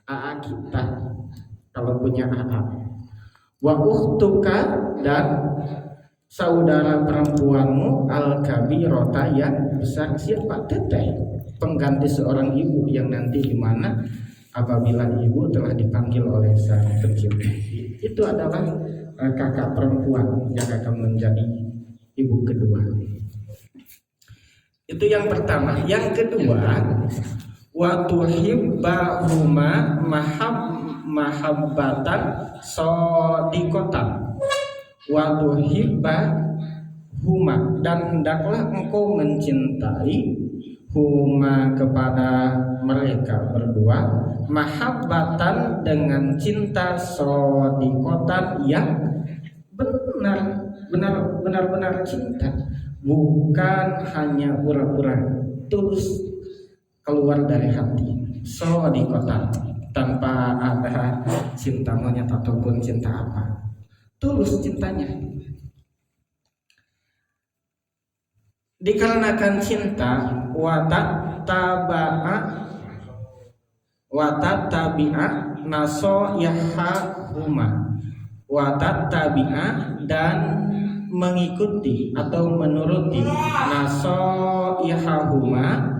AA kita kalau punya AA. Wa ukhtuka dan saudara perempuanmu al-kabirota yang besar. Siapa? Teteh, pengganti seorang ibu yang nanti di mana apabila ibu telah dipanggil oleh sang tercinta. Itu adalah kakak perempuan yang akan menjadi ibu kedua. Itu yang pertama. Yang kedua, wa tuhibbahuma mahabbatan shadiqatan. Wa tuhibbahuma, dan hendaklah engkau mencintai huma kepada mereka berdua mahabbatan dengan cinta shadiqatan yang benar-benar cinta, bukan hanya pura-pura, tulus keluar dari hati. Shadiqatan, tanpa ada cinta monyet ataupun cinta apa, tulus cintanya. Dikarenakan cinta, watatabi'a nasoyahahuma, watatabi'a dan mengikuti atau menuruti nasoyahahuma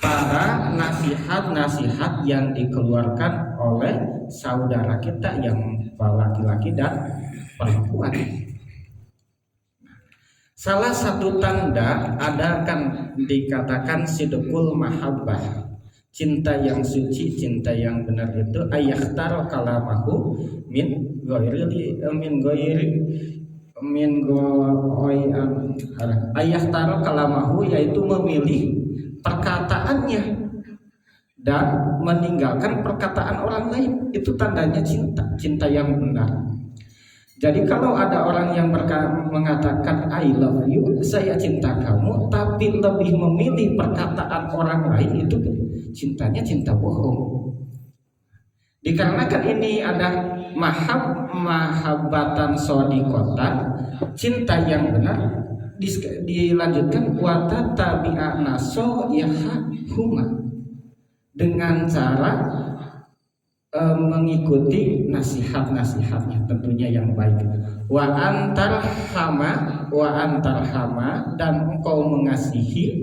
para nasihat-nasihat yang dikeluarkan oleh saudara kita yang laki-laki dan perempuan. Salah satu tanda ada kan dikatakan sidqul mahabbah, cinta yang suci, cinta yang benar itu ayahtaro kalamahu min ghairi ayahtaro kalamahu, yaitu memilih perkataannya dan meninggalkan perkataan orang lain. Itu tandanya cinta yang benar. Jadi kalau ada orang yang mengatakan I love you, saya cinta kamu, tapi lebih memilih perkataan orang lain, itu cintanya cinta bohong. Dikarenakan ini ada mahabbatan shadiqatan, cinta yang benar, dilanjutkan watatabi'a nasoyahahuma, dengan cara mengikuti nasihat-nasihatnya, tentunya yang baik. Wa antarhama dan engkau mengasihi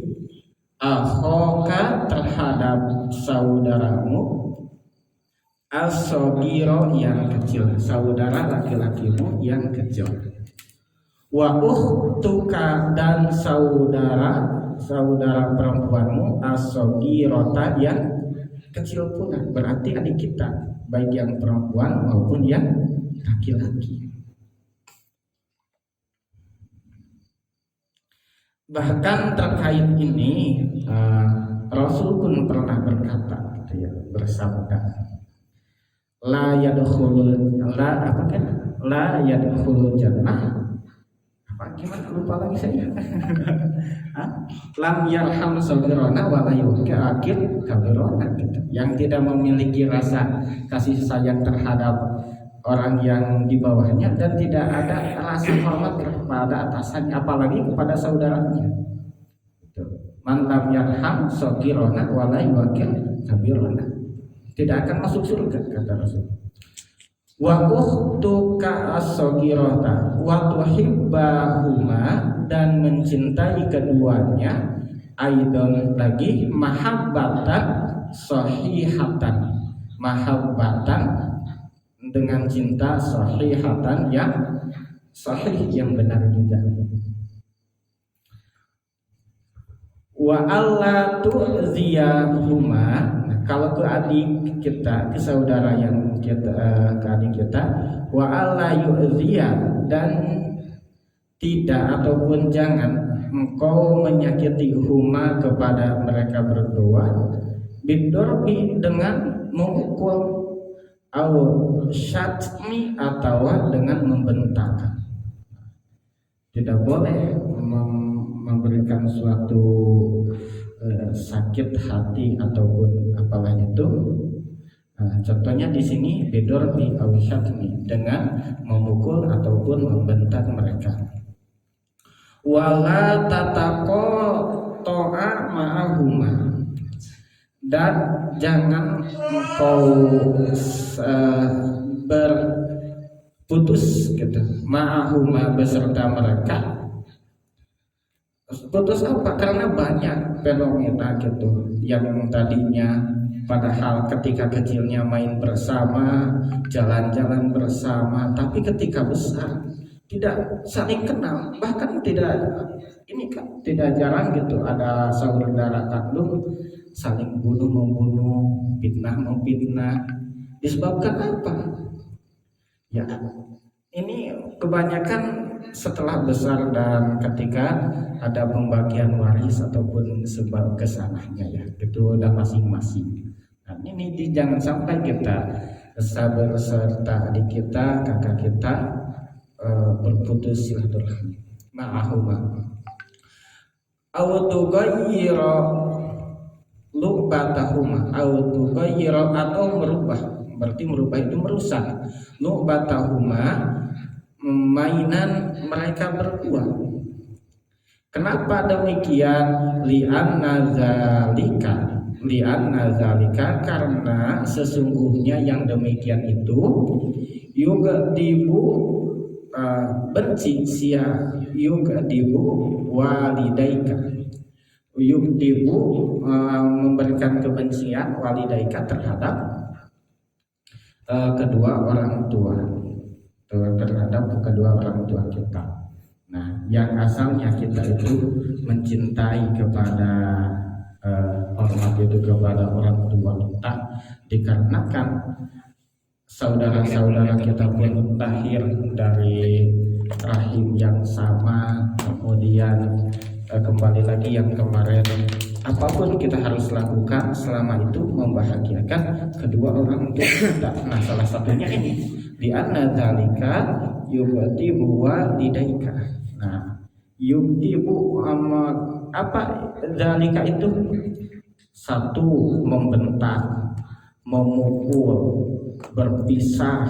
akhoka terhadap saudaramu as-shagiro yang kecil, saudara laki-lakimu yang kecil. Wa ukhtuka dan saudara perempuanmu as-shagirota yang kecil pula, berarti adik kita, baik yang perempuan maupun yang laki-laki. Bahkan terkait ini Rasul pun pernah berkata, bersabda, la yadkhulul jannah, gimana, lupa lagi saya. Lam yarham sabirona wa la yuqil kabirona, yang tidak memiliki rasa kasih sayang terhadap orang yang di bawahnya dan tidak ada rasa hormat kepada atasannya, apalagi kepada saudaranya. Man lam yarham sabirona wa la yuqil kabirona, tidak akan masuk surga, kata Rasul. Wa ukhtuka as-shagirata wa tuhibbahuma, dan mencintai keduanya aidon lagi mahabbatan sahihatan, mahabbatan dengan cinta sahihatan yang sahih, yang benar juga. Wa alla tu'ziyahuma, kalau ke adik kita, ke saudara yang kita, ke adik kita, wa alla yu'ziya, dan tidak ataupun jangan engkau menyakiti huma kepada mereka berdua bidorbi, dengan memukul, au syatmi, atau dengan membentak. Tidak boleh memberikan suatu sakit hati ataupun apalah itu. Contohnya di sini bedor di awisyatmi, dengan memukul ataupun membentak mereka. Wala tataqo to'a ma'ahuma, dan jangan engkau berputus gitu ma'ahuma beserta mereka. Putus apa? Karena banyak fenomena gitu yang tadinya padahal ketika kecilnya main bersama, jalan-jalan bersama, tapi ketika besar tidak saling kenal, bahkan tidak ini kan tidak jarang gitu ada saudara kandung saling bunuh membunuh, fitnah memfitnah. Disebabkan apa? Ya, ini kebanyakan setelah besar dan ketika ada pembagian waris ataupun sebab kesananya ya itu udah masing-masing. Nah, ini jangan sampai kita beserta adik kita, kakak kita berputus silaturahmi. Ma'ahuma. Autughayyira lubatahuma. Autughayyira atau merubah. Berarti merubah itu merusak. Lubatahuma mainan mereka berdua. Kenapa demikian? Li'anna zalika karena sesungguhnya yang demikian itu yugadibu benci sia yugadibu walidaika yugadibu memberikan kebencian walidaika terhadap kedua orang tua kita. Nah, yang asalnya kita itu mencintai kepada hormat itu kepada orang tua kita dikarenakan saudara-saudara kita pun lahir dari rahim yang sama, kemudian kembali lagi yang kemarin apapun kita harus lakukan selama itu membahagiakan kedua orang tua kita. Nah, salah satunya ini di anna dzalika yubtibu walidaika. Nah, yubtibu apa dzalika itu? Satu, membentak, memukul, berpisah,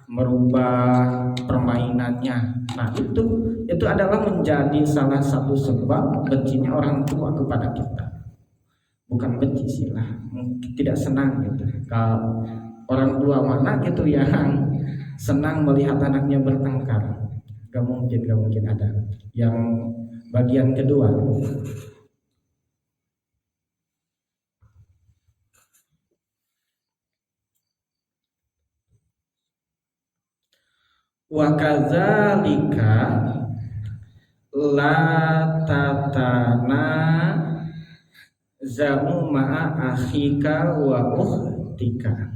merubah permainannya. Nah, itu adalah menjadi salah satu sebab bencinya orang tua kepada kita. Bukan benci sih lah, tidak senang gitu. Kalau orang tua mana gitu yang senang melihat anaknya bertengkar, gak mungkin ada. Yang bagian kedua, wa kadzalika la tatana zamu ma'a akhika wa ukhtika.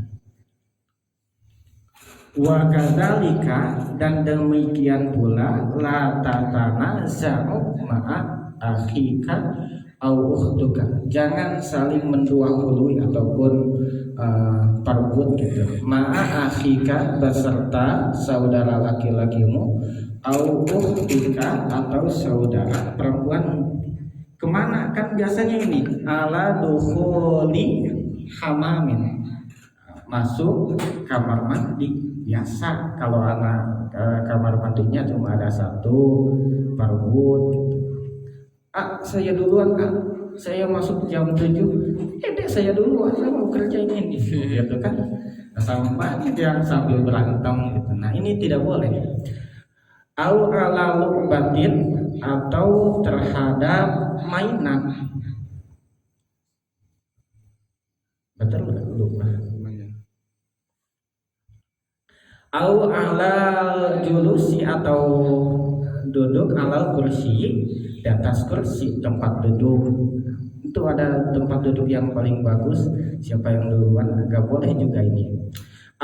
Wa kadzalika dan demikian pula la tatana zamu ma'a akhika au ukhtuka. Jangan saling mendahului ataupun perbut gitu. Ma'a akhika beserta saudara laki-lakimu au ukhtika atau saudara perempuanmu. Kemana? Kan biasanya ini ala dukhuli hamamin, masuk kamar mandi. Biasa kalau anak kamar mandinya cuma ada satu perbut gitu. Saya duluan Kak, saya masuk jam 7. Dek saya duluan, saya mau kerjain ini gitu kan. Sampai dia sambil berantem gitu. Nah, ini tidak boleh. Au ala lubatin atau terhadap mainan. Betul enggak lupa? Au ala julusi atau duduk ala kursi, di atas kursi tempat duduk. Itu ada tempat duduk yang paling bagus, siapa yang duluan enggak boleh juga ini.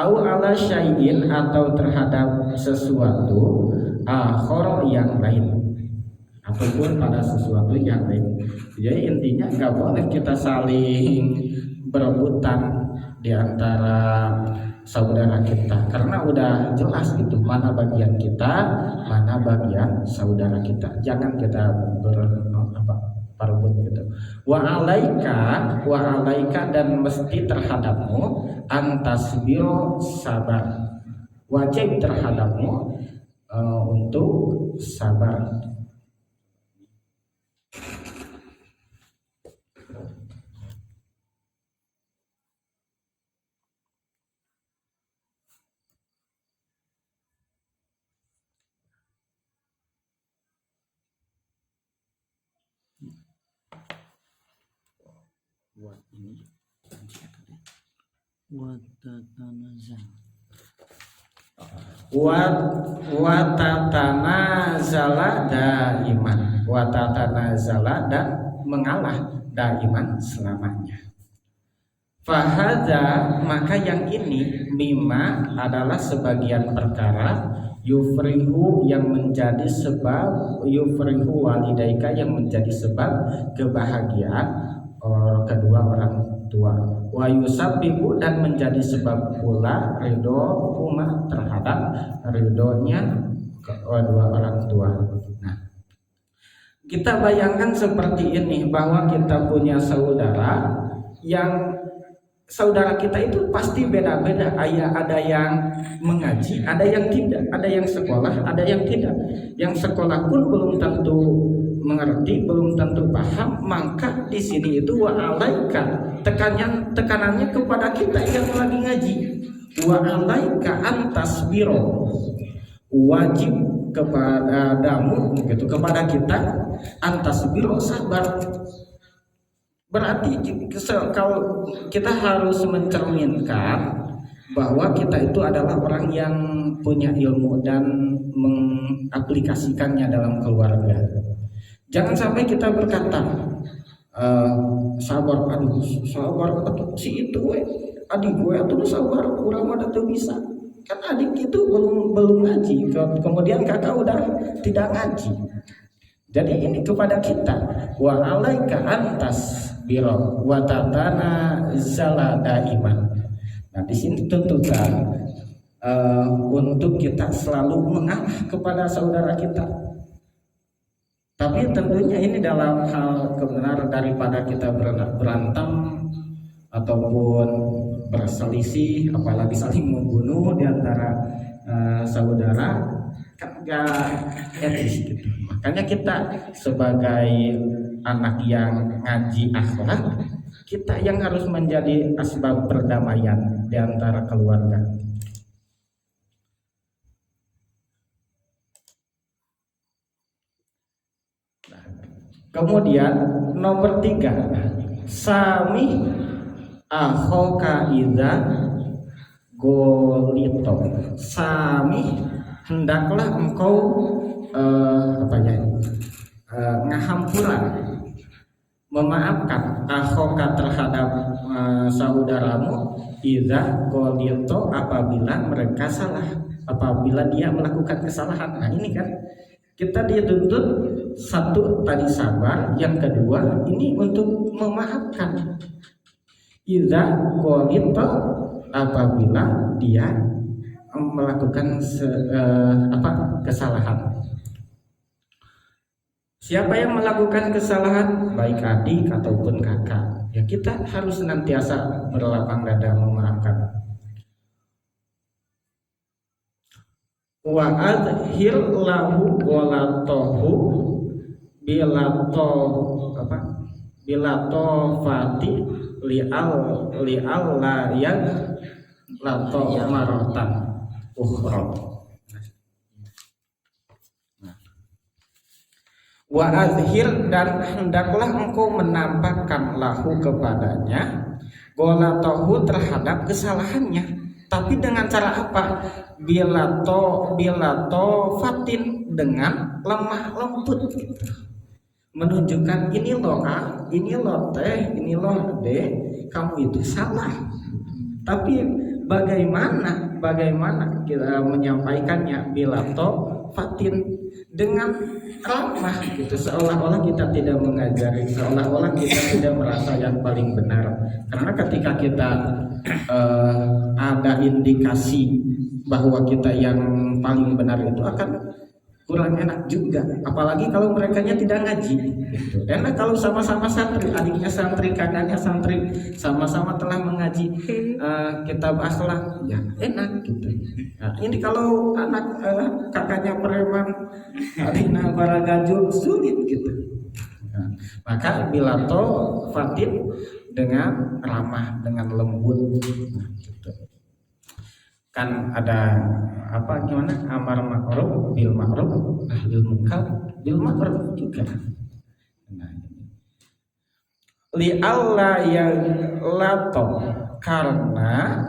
Au ala syai'in atau terhadap sesuatu akhor yang lain ataupun pada sesuatu yang lain. Jadi intinya nggak boleh kita saling berebutan di antara saudara kita karena udah jelas gitu mana bagian kita, mana bagian saudara kita. Jangan kita berebut gitu. Wa alaika dan mesti terhadapmu antasbiro sabar. Wajib terhadapmu untuk sabar. buat ini watatanazal watatanazala daiman, watatanazala dan mengalah daiman selamanya. Fahadha, maka yang ini mima adalah sebagian perkara yufrihu yang menjadi sebab, yufrihu walidaika yang menjadi sebab kebahagiaan kedua orang tua, wa yusabbibu dan menjadi sebab pula ridho huma terhadap ridhonya kedua orang tua. Nah, kita bayangkan seperti ini, bahwa kita punya saudara yang saudara kita itu pasti beda-beda. Ada yang mengaji, ada yang tidak, ada yang sekolah, ada yang tidak. Yang sekolah pun belum tentu mengerti, belum tentu paham. Maka di sini itu wa'alaika, tekanannya kepada kita yang lagi ngaji. Wa'alaika antasbiro, wajib kepadamu gitu, kepada kita antasbiro, sabar. Berarti kalau kita harus mencerminkan bahwa kita itu adalah orang yang punya ilmu dan mengaplikasikannya dalam keluarga. Jangan sampai kita berkata sabar, aduh sabar si itu adik gue tuh sabar, kurang ada tuh bisa. Kan adik itu belum ngaji, kemudian kakak udah tidak ngaji. Jadi ini kepada kita, wa alaika antas biro wa tatana zala daiman. Nah, di sini tuntutan untuk kita selalu mengalah kepada saudara kita. Tapi tentunya ini dalam hal kebenaran, daripada kita berantem ataupun berselisih, apalagi saling membunuh di antara saudara, kan gak etis gitu. Makanya kita sebagai anak yang ngaji akhlak, kita yang harus menjadi asbab perdamaian di antara keluarga. Nah, kemudian nomor 3, sami akhoka idza golito. Sami, hendaklah engkau ngahampuran, memaafkan akhoka terhadap saudaramu idza golito, apabila mereka salah, apabila dia melakukan kesalahan. Nah, ini kan kita dituntut satu tadi sabar, yang kedua ini untuk memaafkan. Idza golito, apabila dia melakukan kesalahan. Siapa yang melakukan kesalahan, baik adik ataupun kakak, ya kita harus senantiasa berlapang dada memaafkan. Wa adhir lahu golatohu bilato fati lial la yang lato marotan ukhra. Wa azhir, dan hendaklah engkau menampakkan lahu kepadanya golatohu terhadap kesalahannya, tapi dengan cara apa? Bilato fatin, dengan lemah lembut, menunjukkan ini loh A, ini loh teh, ini loh D, kamu itu salah. Tapi bagaimana kita menyampaikannya? Bilato fatin, dengan ramah gitu, seolah-olah kita tidak mengajari, seolah-olah kita tidak merasa yang paling benar. Karena ketika kita ada indikasi bahwa kita yang paling benar, itu akan kurang enak juga, apalagi kalau merekanya tidak ngaji gitu. Enak kalau sama-sama santri, adiknya santri, kakaknya santri, sama-sama telah mengaji kitab akhlak, ya enak gitu. Nah, ini kalau anak kakaknya preman, adiknya baragajul, sulit gitu. Nah, maka bilato fatin, dengan ramah, dengan lembut, nah, gitu. Kan ada gimana, amar ma'ruf bil ma'ruf nahyul munkar bil ma'ruf juga. Nah, li alla yang lato, karena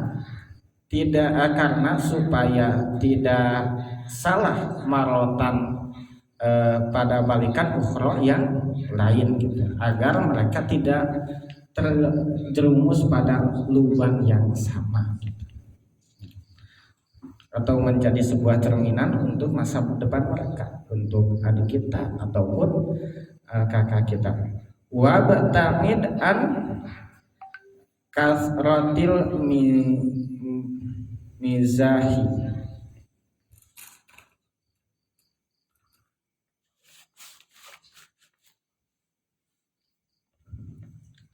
supaya tidak salah marotan pada balikan ukhra yang lain gitu, agar mereka tidak terjerumus pada lubang yang sama gitu, atau menjadi sebuah cerminan untuk masa depan mereka, untuk adik kita ataupun kakak kita. Wa ba'tamid an kasratil mizahi.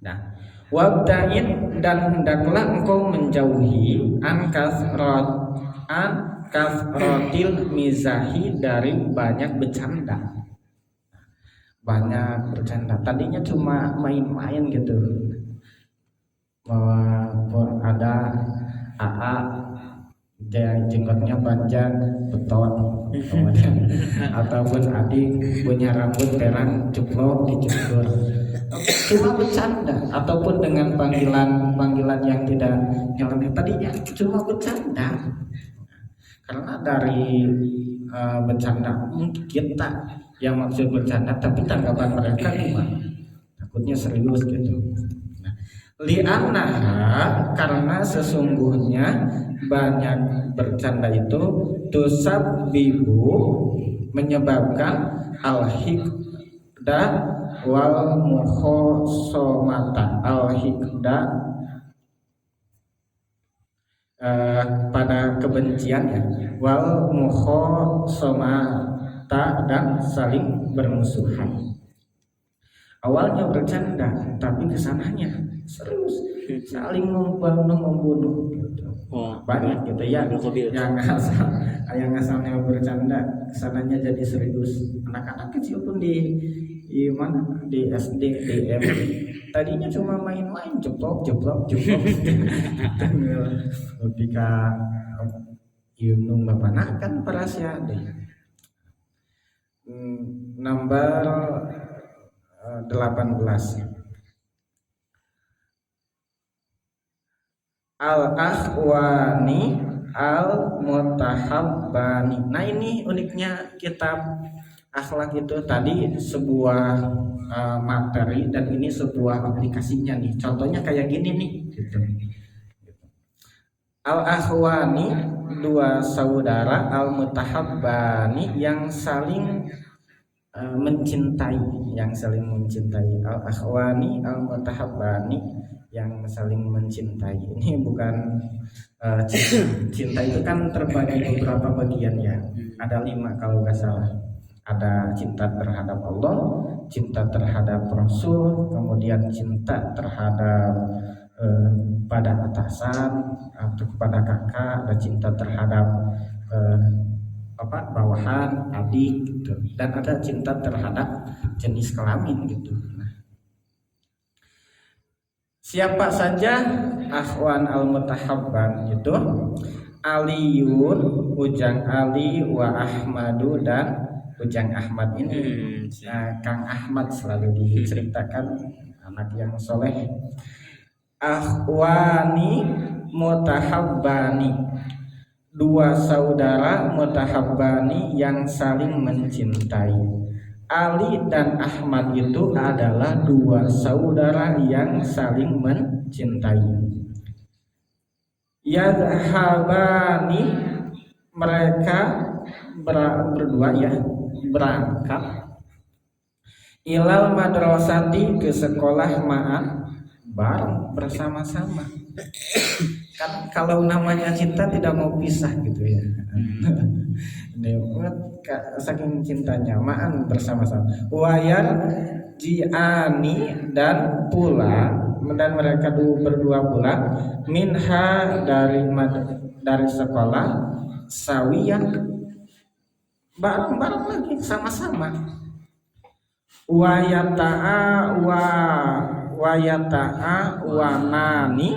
Nah, wabtain, dan hendaklah engkau menjauhi an kasratil mizahi, dari banyak bercanda. Banyak bercanda. Tadinya cuma main-main gitu. Ada AA jenggotnya panjang beton, kemudian ataupun adik punya rambut perang ceplok dicukur, cuma bercanda, ataupun dengan panggilan yang tidak nyeleneh. Tadinya cuma bercanda, karena dari bercanda mungkin kita yang maksud bercanda, tapi tanggapan mereka gimana? Takutnya serius gitu. Li'annaha, karena sesungguhnya banyak bercanda itu tusabbibu, menyebabkan al-hikda wal mukhosomata. Al-hikda pada kebencian ya, wal mukhosomata, dan saling bermusuhan. Awalnya bercanda, tapi kesananya serius, saling membunuh gitu. Banyak gitu ya, yang asalnya bercanda kesananya jadi serius. Anak-anak kecil pun di mana, di SD, di MP, tadinya cuma main-main, jeplok ketika Yunung bapak kan parasia deh. Nomor 18, al-akhwani al-mutahabbani. Nah, ini uniknya kitab akhlak itu, tadi sebuah materi, dan ini sebuah aplikasinya nih. Contohnya kayak gini nih gitu. Al-akhwani, dua saudara, al-mutahabbani, yang saling mencintai, al-akhwani al-mutahabbani, yang saling mencintai. Ini bukan cinta itu kan terbagi beberapa bagian ya, ada 5 kalau nggak salah. Ada cinta terhadap Allah, cinta terhadap Rasul, kemudian cinta terhadap pada atasan atau kepada kakak, ada cinta terhadap bawahan, adik gitu. Dan ada cinta terhadap jenis kelamin gitu. Nah, siapa saja akhwan al-mutahabban itu? Aliyun, ujang Ali, wa Ahmadu, dan ujang Ahmad ini. Nah, Kang Ahmad selalu diceritakan anak yang soleh. Akhwani mutahabbani, dua saudara mutahabbani yang saling mencintai. Ali dan Ahmad itu adalah dua saudara yang saling mencintai. Yadhabani, mereka berdua ya berangkat. Ilal madrasati, ke sekolah ma'an, bareng bersama-sama. Kan kalau namanya cinta tidak mau pisah gitu ya. Saking cintanya ma'an, bersama-sama. Wayan ji'ani, dan mereka berdua pula minha, dari sekolah, sawiyan, bareng-bareng lagi sama-sama. Wayata'a wanani,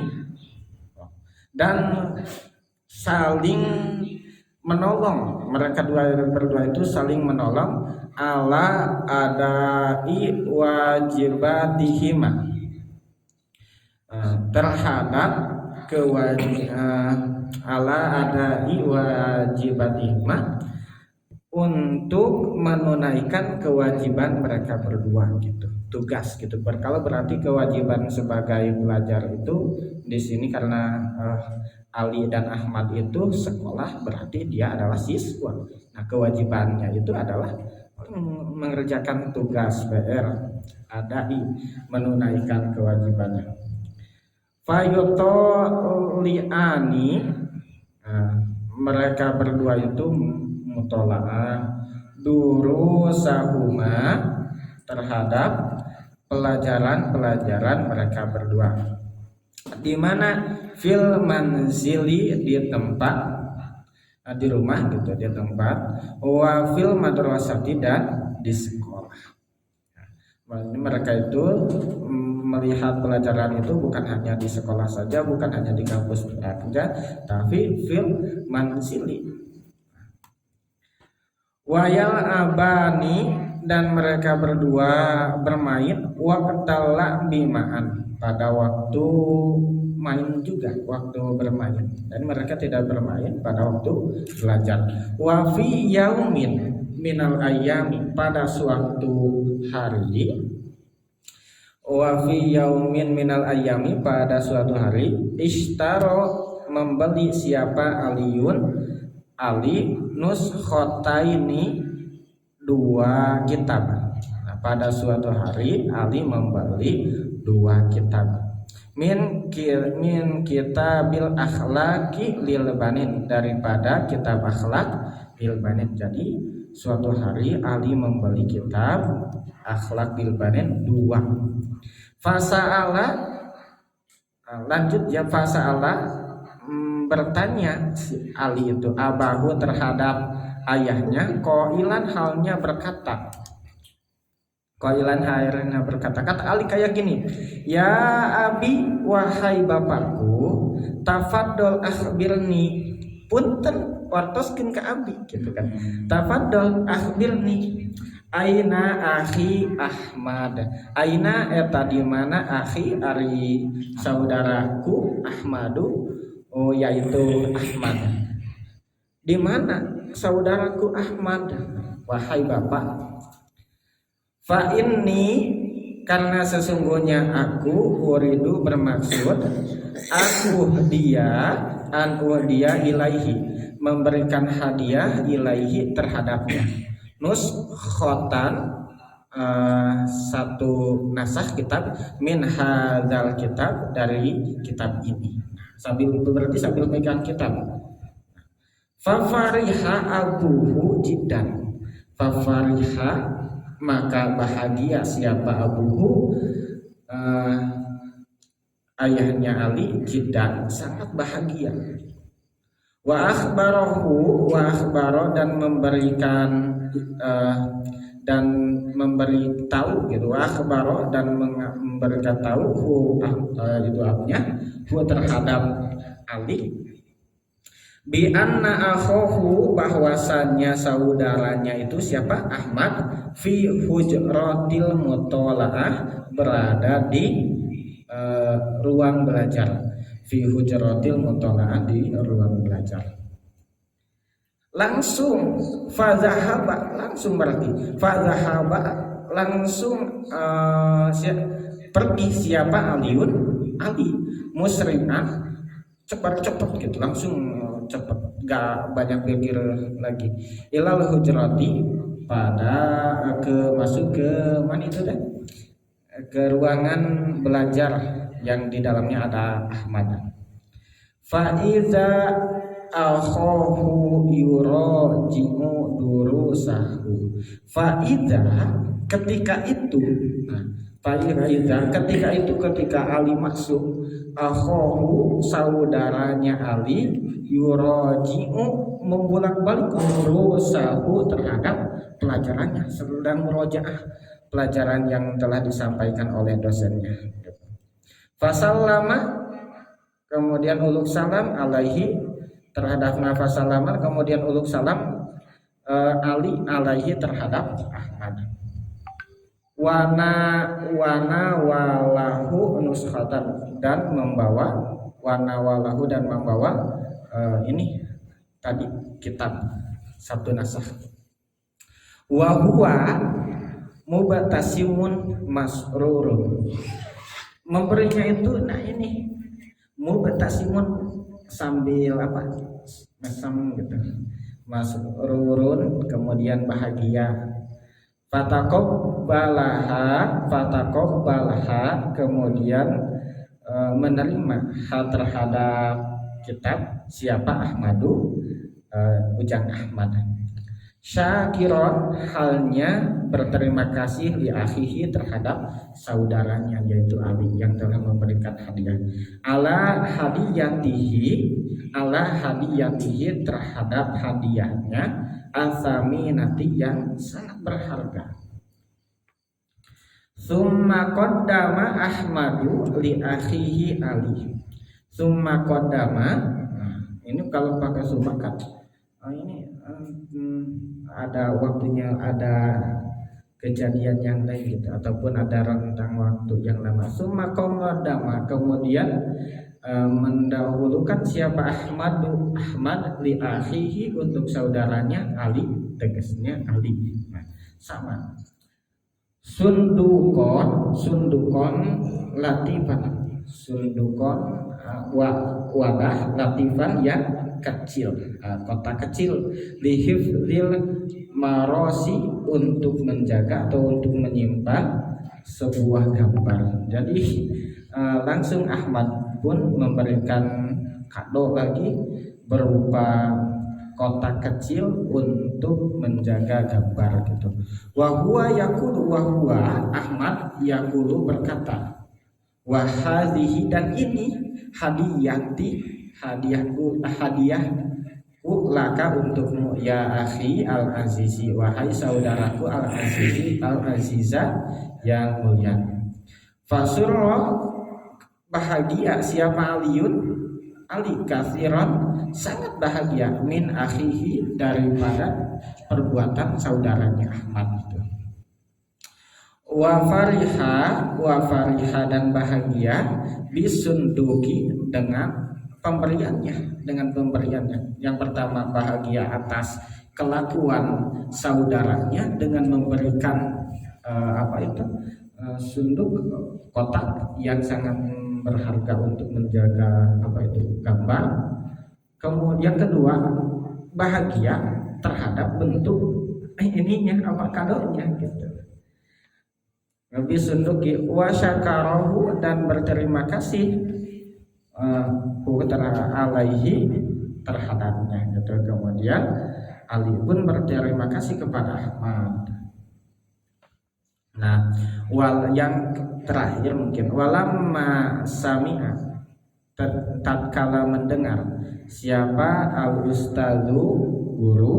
dan saling menolong. Mereka berdua itu saling menolong ala adai wajibatihima, terhadap ala adai wajibatihma, untuk menunaikan kewajiban mereka berdua gitu, tugas gitu. Kalau berarti kewajiban sebagai pelajar itu di sini karena Ali dan Ahmad itu sekolah, berarti dia adalah siswa. Nah, kewajibannya itu adalah mengerjakan tugas PR, adai, menunaikan kewajibannya. Fayuto liani, mereka berdua itu mutola'ah durusahuma, terhadap pelajaran-pelajaran mereka berdua, di mana fil manzili, di tempat, di rumah gitu, di tempat, wa fil madrasati, dan di sekolah. Mereka itu melihat pelajaran itu bukan hanya di sekolah saja, bukan hanya di kampus saja, tapi fil manzili. Wayal abani, dan mereka berdua bermain, waqtala bimaan, pada waktu main juga, waktu bermain, dan mereka tidak bermain pada waktu belajar. Wa fi yaumin minal ayami, pada suatu hari, wa fi yaumin minal ayami, pada suatu hari, ishtaro, membeli siapa Aliun, Ali, nuskhotaini, dua kitab. Nah, pada suatu hari Ali membeli dua kitab. Min kitabil akhlaqi lil banin, daripada kitab akhlak lil banin. Jadi suatu hari Ali membeli kitab akhlak lil banin dua. Fasa'ala, lanjut ya, fasa'ala, bertanya si Ali itu abahu, terhadap ayahnya, qailan, halnya berkata, qailan, halnya berkata, kata Ali kayak gini, ya abi, wahai bapakku, tafaddol akhbirni, punten wartoskeun ka abi gitu kan, tafaddol akhbirni, aina akhi Ahmad, aina eta di mana, akhi ari saudaraku, Ahmadu, yaitu Ahmad, di mana saudaraku Ahmad, wahai bapak. Fa inni, karena sesungguhnya aku, uridu, bermaksud, aku dia, dia ilaihi, memberikan hadiah, ilaihi, terhadapnya, nuskhotan, satu nasah kitab, min hadzal kitab, dari kitab ini. Sambil itu berarti sambil pegang kitab. Fafariha abuhu jiddan, fafariha, maka bahagia siapa abuhu, ayahnya Ali, jiddan, sangat bahagia. Wa akhbarahu, wa akhbaro, dan memberikan, dan memberitahu gitu, wa akhbaro, dan memberitahu itu apanya, terhadap Ali, bi anna akhahu, bahwasannya saudaranya itu siapa, Ahmad, fi hujratil mutolaah, berada di ruang belajar, fi hujratil mutolaah, di ruang belajar. Langsung fazahaba, langsung berarti fazahaba, langsung pergi siapa, Aliun, Ali, musri'an, cepat-cepat gitu, langsung cepat, gak banyak pikir lagi, ilal hujrati, pada masuk ke mana itu dah, ke ruangan belajar yang di dalamnya ada Ahmad. Faiza akhahu yuraji'u durusahu, faiza, ketika itu, ketika itu, ketika Ali masuk, akhahu, saudaranya Ali, yuraji'u, membolak-balik, durusahu, terhadap pelajarannya, sedang murojaah pelajaran yang telah disampaikan oleh dosennya. Fasallama, kemudian uluk salam, alaihi, terhadap nafasallama, kemudian uluk salam, Ali, alaihi, terhadap Ahmad. Wana walahu nuskhatan dan membawa wanawalahu dan membawa ini tadi kitab satu nasakh. Wa huwa mubatasimun masrurun. Memberinya itu nah ini mubatasimun sambil apa? Mesem gitu. Masrurun kemudian bahagia. Fatakobbalaha kemudian menerima hal terhadap kitab siapa Ahmadu, ujang Ahmad. Syakiron halnya berterima kasih li akhihi terhadap saudaranya yaitu Ali yang telah memberikan hadiah. Ala hadiyatihi terhadap hadiahnya asaminati yang sangat berharga. Summa qaddama Ahmadu li akhihi Ali. Summa qaddama, ini kalau pakai summa kan ini ada waktunya, ada kejadian yang lain gitu ataupun ada rentang waktu yang lama. Summa qaddama kemudian mendahulukan siapa Ahmad li akhihi untuk saudaranya Ali, tegasnya Ali. Nah, sama. Sundukon latifan, sundukon wadah latifan yang kecil, kotak kecil, lihifzil marosi untuk menjaga atau untuk menyimpan sebuah gambar. Jadi langsung Ahmad pun memberikan kado lagi berupa kotak kecil untuk menjaga gambar gitu. Wahwa Ahmad yakulu berkata, wahadihi dan ini hadiahku laka untukmu ya akhi al azizi, wahai saudaraku al azizi al aziza yang mulia. Fasurra bahagia siapa Ali kathiran sangat bahagia min akhihi daripada perbuatan saudaranya Ahmad itu. Wa fariha dan bahagia bisunduki dengan pemberiannya. Yang pertama bahagia atas kelakuan saudaranya dengan memberikan sunduk kotak yang sangat berharga untuk menjaga gambar. Kemudian kedua bahagia terhadap bentuk kadonya gitu. Lebih sunduki wa syakarahu dan berterima kasih alaihi terhadapnya gitu. Kemudian Ali pun berterima kasih kepada Ahmad. Nah, yang terakhir mungkin walamma sami'a tatkala mendengar siapa al-ustadzu guru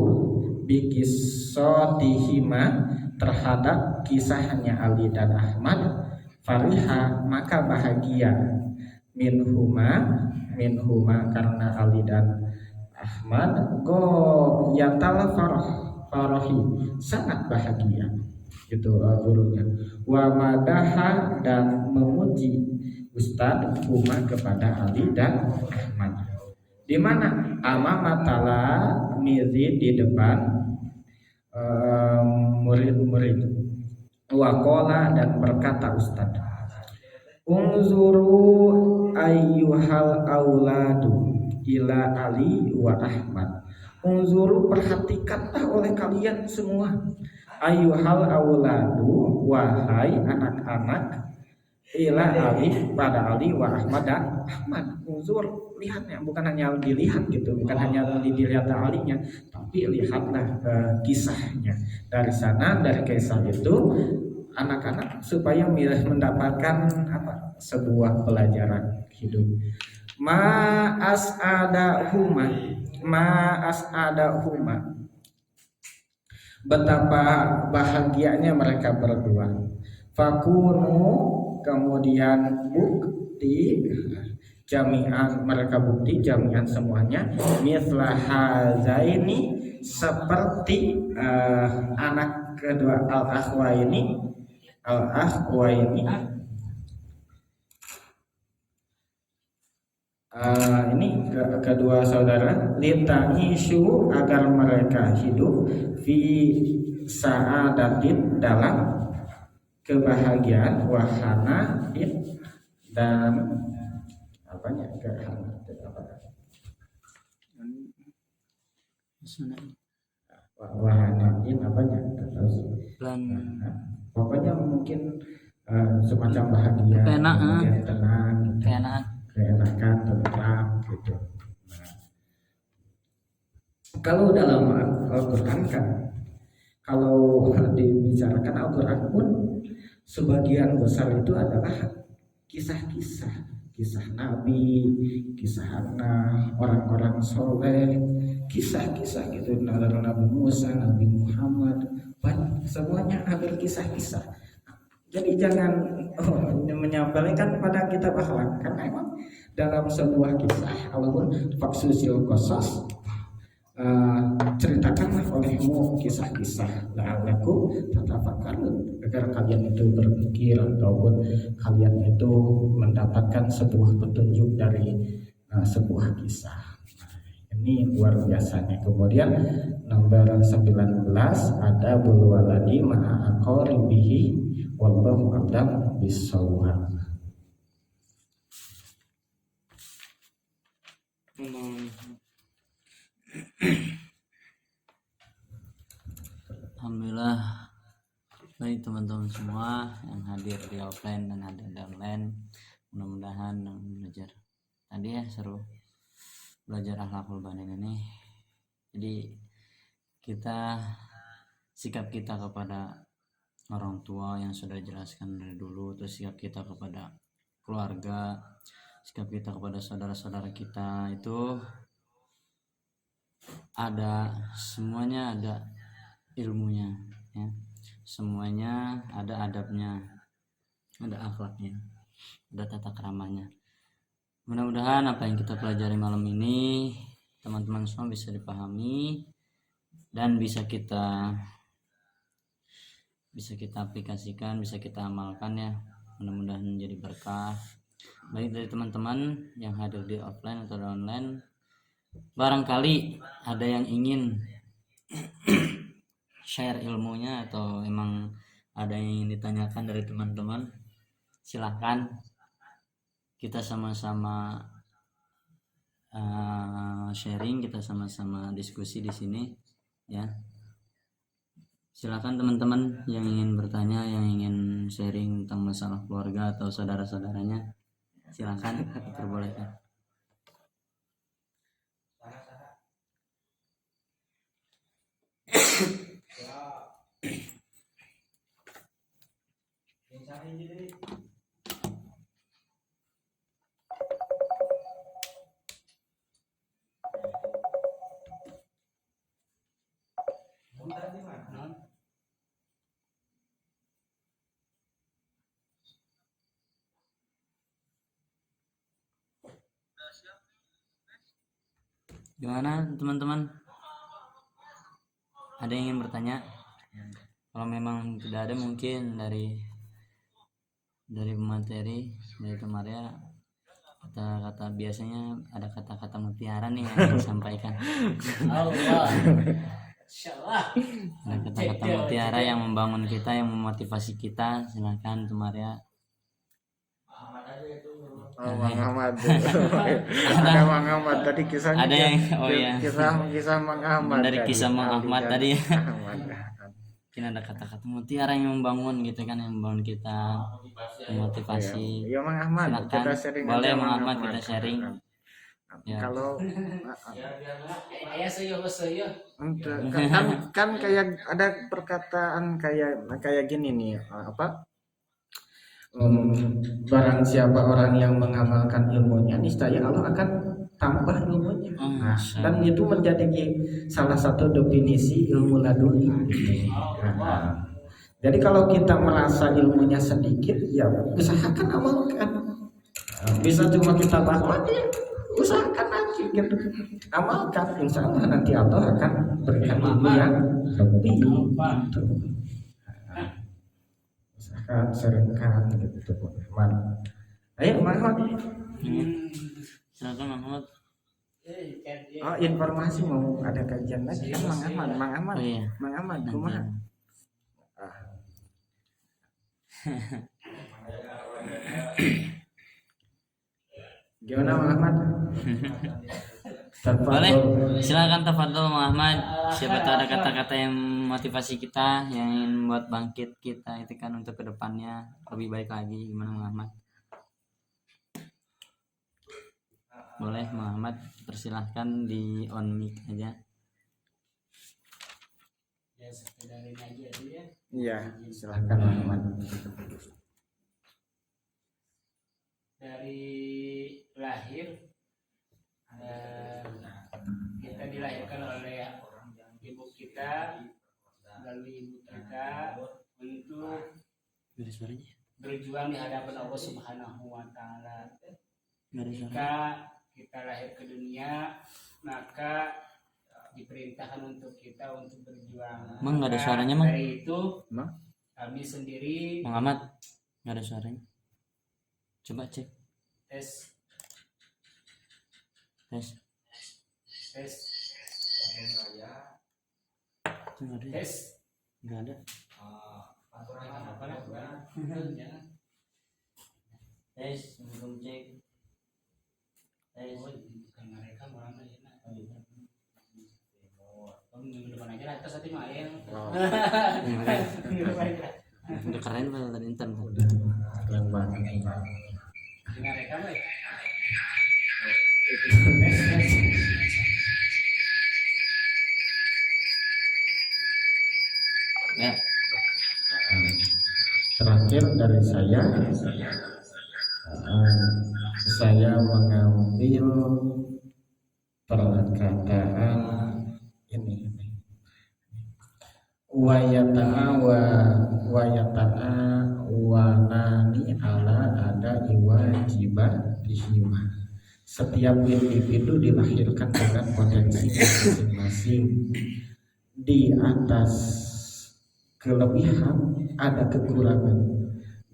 bikisotihima terhadap kisahnya Ali dan Ahmad, fariha maka bahagia minhuma karena Ali dan Ahmad yatal farahi sangat bahagia gitu gurunya. Wa madaha dan memuji Ustadz huma kepada Ali dan Ahmad. Di mana amamatala mizi di depan murid-murid. Waqala dan berkata Ustadz, unzuru ayyuhal auladu ila Ali wa Ahmad. Unzuru perhatikanlah oleh kalian semua. Ayyuhal auladu wahai anak-anak ila Ali pada Ali wa Ahmad dan Ahmad. Unzur lihatnya, bukan hanya dilihat gitu, bukan hanya dilihat alinya, tapi lihatlah kisahnya. Dari sana, dari kisah itu anak-anak supaya mendapatkan sebuah pelajaran hidup. Ma as'adahuma betapa bahagianya mereka berdua. Fakunu kemudian bukti jami'an, mereka bukti jami'an semuanya mithla hazaini seperti anak kedua al-akhwaini Ini kedua saudara, litangishu agar mereka hidup fi sa'adatin dalam kebahagiaan, wahana dan apanya kehana wahanain apanya nggak tahu sih. Pokoknya mungkin semacam bahagia, kemudian tenang, keenakan, tentram gitu. Kalau dalam Al-Quran kan, kalau dibicarakan Al-Quran pun sebagian besar itu adalah kisah-kisah, kisah Nabi, kisah anak, orang-orang soleh, kisah-kisah gitu, Nabi Musa, Nabi Muhammad, semuanya hampir kisah-kisah. Jadi jangan menyampaikan pada kita akhlak, karena memang dalam sebuah kisah walaupun faksusil qasas, ceritakanlah olehmu kisah-kisah la'allakum tatafakkarun, agar kalian itu berpikir ataupun kalian itu mendapatkan sebuah petunjuk dari sebuah kisah. Ini luar biasanya. Kemudian nomor 19 ada bulwaladi ma'a aqaribihi wallahu a'lam bissawab. Alhamdulillah, baik teman-teman semua yang hadir di offline dan hadir di online, mudah-mudahan belajar tadi ya seru belajar akhlakul banin ini. Jadi kita sikap kita kepada orang tua yang sudah dijelaskan dari dulu, terus sikap kita kepada keluarga, sikap kita kepada saudara-saudara kita itu ada, semuanya ada ilmunya ya, semuanya ada adabnya, ada akhlaknya, ada tata keramanya. Mudah-mudahan apa yang kita pelajari malam ini teman-teman semua bisa dipahami dan bisa kita aplikasikan, bisa kita amalkan ya. Mudah-mudahan menjadi berkah baik dari teman-teman yang hadir di offline atau di online. Barangkali ada yang ingin share ilmunya atau emang ada yang ingin ditanyakan dari teman-teman, silahkan kita sama-sama sharing, kita sama-sama diskusi di sini ya. Silakan teman-teman yang ingin bertanya, yang ingin sharing tentang masalah keluarga atau saudara-saudaranya, silakan diperbolehkan. Gimana teman-teman? Ada yang ingin bertanya? Kalau memang tidak ada, mungkin dari materi dari Maria, kata-kata biasanya ada kata-kata mutiara nih yang disampaikan. Allah. Insyaallah. Ada kata-kata mutiara yang membangun kita, yang memotivasi kita. Silakan Maria. Mang Ahmad. Ada Mang Ahmad tadi kisahnya. Ada yang kisah Mang Ahmad. Dari kisah Mang Ahmad tadi. Mungkin ada kata-kata mutiara yang membangun gitu kan, yang membangun kita, memotivasi. Ya Mang Ahmad, silakan. Kita sharing. Boleh Mang Ahmad kita sharing. Ya. Kalau kan kayak ada perkataan kayak gini nih, barang siapa orang yang mengamalkan ilmunya, niscaya Allah akan tambah ilmunya. Dan itu menjadi salah satu definisi ilmu laduni. Jadi kalau kita merasa ilmunya sedikit, ya usahakan amalkan. Bisa cuma kita bahwa ya usahakan aja gitu, amalkan, insya Allah nanti Allah akan berikan ilmu yang lebih gitu. Usahakan seringkan gitu teman-teman. Ayo Mahmud. Silakan Mang Ahmad. Oh, informasi mau ada kajian lagi kan Mang Ahmad. Oh iya. Mang Ahmad Nanti. kumaha? Gimana Mang Ahmad? Boleh, silakan tafadhol Mang Ahmad. Siapa tahu ada kata-kata yang motivasi kita, yang ingin membuat bangkit kita itu kan untuk kedepannya lebih baik lagi. Gimana Mang Ahmad? Boleh Mang Ahmad, persilahkan di on mic aja. Ya sekedar ini aja ya. Iya, silakan Mang Ahmad. Dari lahir kita dilahirkan oleh ibu kita, melalui ibu kita untuk Dari suaranya. berjuang di hadapan Allah Subhanahu wa taala. Dari suaranya. Ketika kita lahir ke dunia, maka diperintahkan untuk kita untuk berjuang. Mang, nggak ada Maka suaranya, Mang. Dari itu Mang? kami sendiri Mang Ahmad, nggak ada suaranya. Coba cek. tes Tes. tes Itu nggak ada. tes Nggak ada. Tes, belum cek. Tes. Bukan mereka mana ya? Minggu depan aja lah, atas hati mah ya. Udah keren banget tadi intan. Keren banget. Dengar mereka mah ya. Ya. Terakhir dari saya mengambil perkataan ini wanani ala ada iwajibah. Setiap individu dilahirkan dengan potensi masing-masing. Di atas kelebihan ada kekurangan,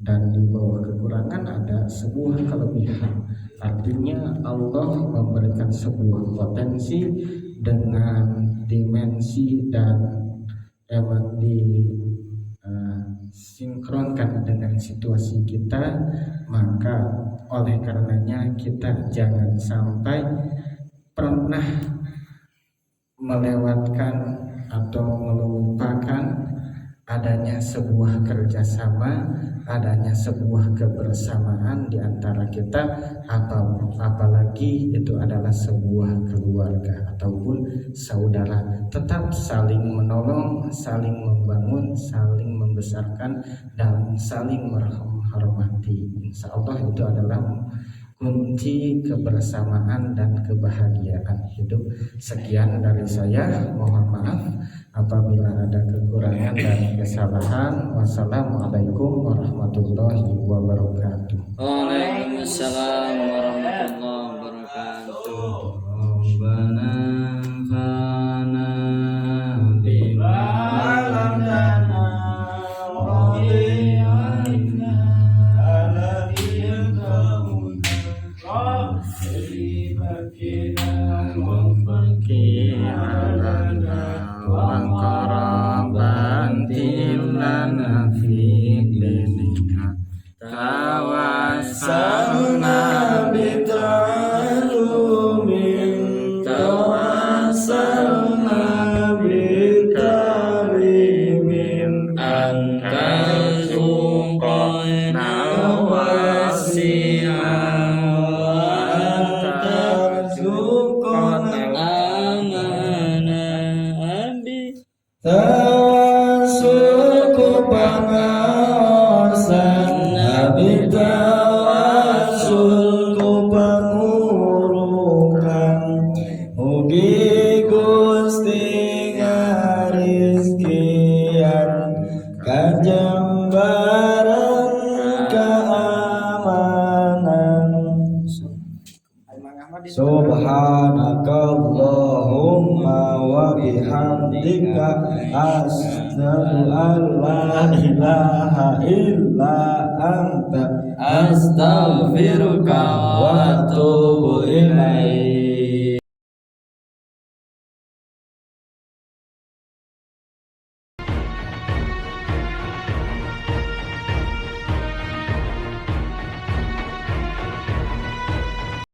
dan di bawah kekurangan ada sebuah kelebihan. Artinya Allah memberikan sebuah potensi dengan dimensi dan emang sinkronkan dengan situasi kita. Maka oleh karenanya kita jangan sampai pernah melewatkan atau melupakan adanya sebuah kerjasama, adanya sebuah kebersamaan di antara kita, apalagi itu adalah sebuah keluarga ataupun saudara. Tetap saling menolong, saling membangun, saling membesarkan, dan saling menghormati. Insya Allah itu adalah kunci kebersamaan dan kebahagiaan hidup. Sekian dari saya, mohon maaf apabila ada kekurangan dan kesalahan. Wassalamualaikum warahmatullahi wabarakatuh. Waalaikumsalam warahmatullahi wabarakatuh. Rabbana anfa'na bima 'allamtana wa bi'ilmina Tawassalna bita'alumin, tawassalna bita'limin, anta zuqana wasi'an, anta zuqana amana abi. Tawassulku pangaosan, nabi tawassulku pangurukan, mugi Gusti ngarizkian kajembaran keamanan. Subhanakallahumma wa bihamdika asyhadu an la ilaha illa anta astaghfiruka wa atubu